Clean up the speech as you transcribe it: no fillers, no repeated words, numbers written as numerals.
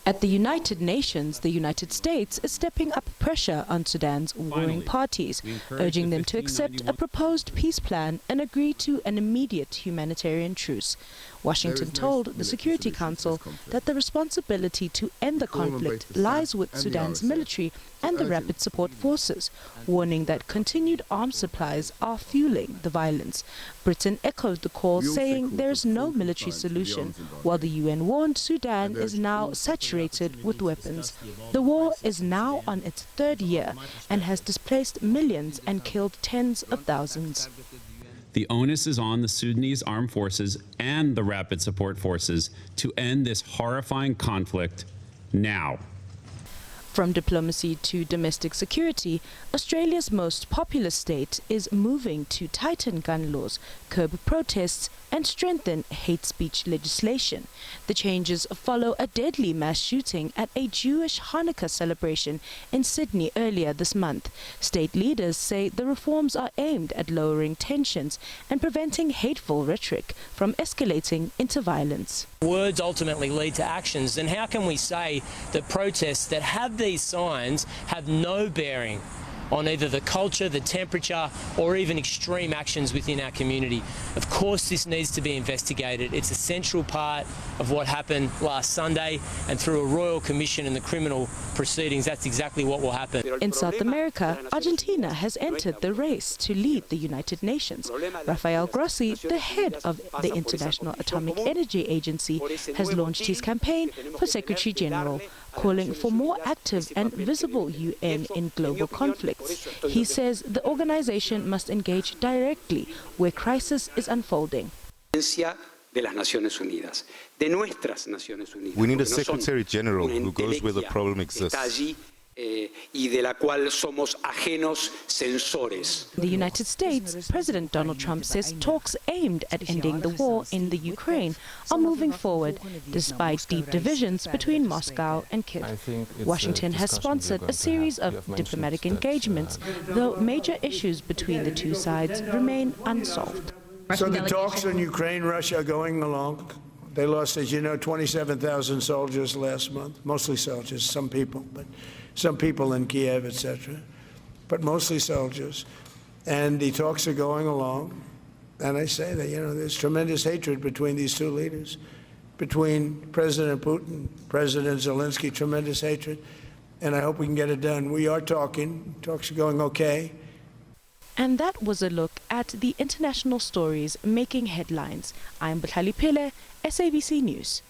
At the United Nations, the United States is stepping up pressure on Sudan's warring parties, urging them to accept a proposed peace plan and agree to an immediate humanitarian truce. Washington told the Security Council that the responsibility to end the conflict lies with Sudan's military and the Rapid Support Forces, warning that continued arms supplies are fueling the violence. Britain echoed the call, saying there is no military solution, while the UN warned Sudan is now saturated with weapons. The war is now on its third year and has displaced millions and killed tens of thousands. The onus is on the Sudanese armed forces and the Rapid Support Forces to end this horrifying conflict now. From diplomacy to domestic security, Australia's most populous state is moving to tighten gun laws, curb protests and strengthen hate speech legislation. The changes follow a deadly mass shooting at a Jewish Hanukkah celebration in Sydney earlier this month. State leaders say the reforms are aimed at lowering tensions and preventing hateful rhetoric from escalating into violence. Words ultimately lead to actions, and how can we say that protests that have these signs have no bearing on either the culture, the temperature, or even extreme actions within our community? Of course this needs to be investigated. It's a central part of what happened last Sunday, and through a royal commission and the criminal proceedings, that's exactly what will happen. In South America, Argentina has entered the race to lead the United Nations. Rafael Grossi, the head of the International Atomic Energy Agency, has launched his campaign for Secretary General, calling for more active and visible UN in global conflicts. He says the organization must engage directly where crisis is unfolding. We need a Secretary General who goes where the problem exists. The United States, President Donald Trump says talks aimed at ending the war in the Ukraine are moving forward, despite deep divisions between Moscow and Kyiv. Washington has sponsored a series of diplomatic engagements, though major issues between the two sides remain unsolved. So the talks in Ukraine, Russia are going along. They lost, as you know, 27,000 soldiers last month, mostly soldiers, some people in Kiev, etc., but mostly soldiers. And the talks are going along. And I say that, there's tremendous hatred between these two leaders, between President Putin, President Zelensky, tremendous hatred. And I hope we can get it done. We are talking. Talks are going okay. And that was a look at the international stories making headlines. I'm Batlali Pile, SABC News.